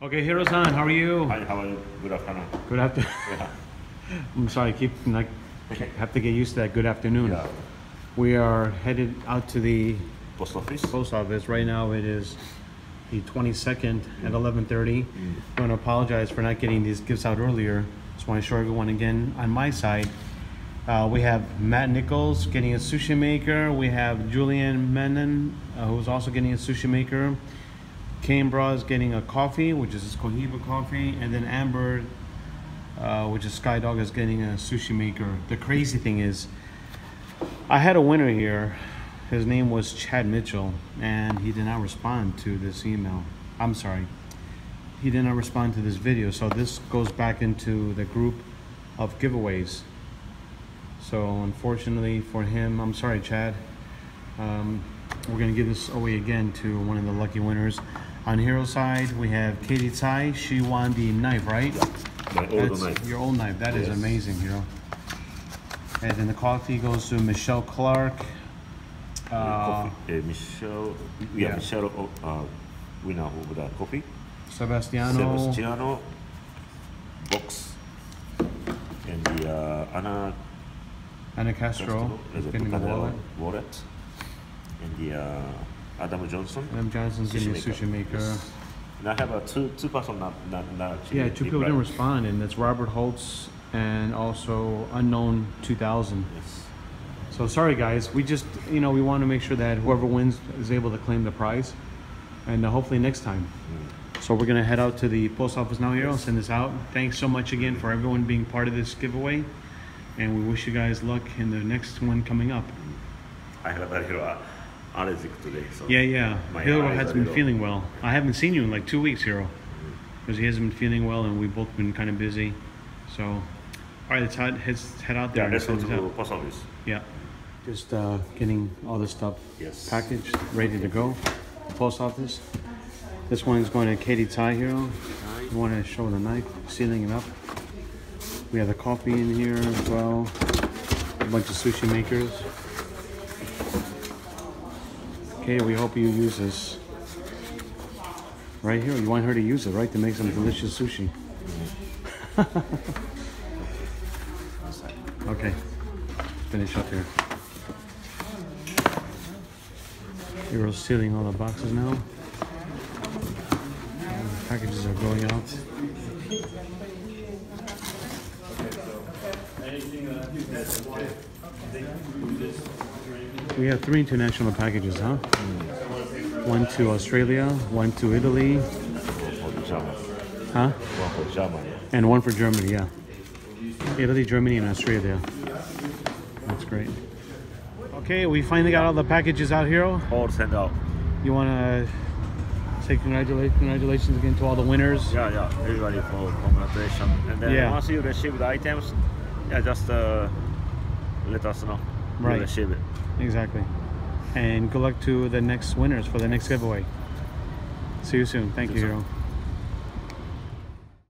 Okay, Hiro-san, how are you? Hi, how are you? Good afternoon. Good afternoon. Yeah. I'm sorry, I keep like have to get used to that. Good afternoon. Yeah. We are headed out to the Post office? post office right now. It is the 22nd at 11:30. I'm going to apologize for not getting these gifts out earlier. Just want to show everyone again on my side. We have Matt Nichols getting a sushi maker. We have Julian Menon, who's also getting a sushi maker. Canberra is getting a coffee, which is Cohiba coffee, and then Amber, which is Skydog, is getting a sushi maker. The crazy thing is, I had a winner here. His name was Chad Mitchell, and he did not respond to this email. I'm sorry, he did not respond to this video. So this goes back into the group of giveaways. So unfortunately for him, I'm sorry, Chad. We're gonna give this away again to one of the lucky winners. On Hero side, we have Katie Tsai. She won the knife, right? My old knife. Your old knife. That is Yes. amazing, Hero. And then the coffee goes to Michelle Clark. Michelle, yeah. Michelle, winner of the coffee. Sebastiano. Box. And the Anna Castro is a getting the wallet. And the Adam Johnson. Adam Johnson's getting a sushi maker. Yes. And I have two person not actually. Yeah, two people didn't respond, and that's Robert Holtz and also Unknown 2000. Yes. So sorry guys, we just, we want to make sure that whoever wins is able to claim the prize, and hopefully next time. So we're gonna head out to the post office now here. I'll send this out. Thanks so much again for everyone being part of this giveaway, and we wish you guys luck in the next one coming up. I have a hero allergic today. So Yeah. my Hiro eyes hasn't are been little- feeling well. I haven't seen you in like 2 weeks, Hiro, because he hasn't been feeling well, and we've both been kind of busy. So, all right, let's head out there. Yeah, and let's go send to this the out. post office. Yeah. Just getting all this stuff Yes. packaged, ready to go. The post office. This one is going to Katie Tsai here. You want to show the knife, sealing it up. We have the coffee in here as well. A bunch of sushi makers. Okay, we hope you use this. Right here, you want her to use it, right? To make some delicious sushi. Okay, finish up here. You're sealing all the boxes now. Packages are going out. We have 3 international packages, huh? One to Australia, one to Italy, For Germany. huh? One for Germany. And one for Germany, yeah. Italy, Germany, and Australia. That's great. Okay, we finally got all the packages out here. All sent out. You want to say congratulations again to all the winners? Yeah. Everybody for congratulations. And then Yeah. once you receive the items, just let us know. Right. You receive it. Exactly. And good luck to the next winners for the next giveaway. See you soon. Thank you, Hiro.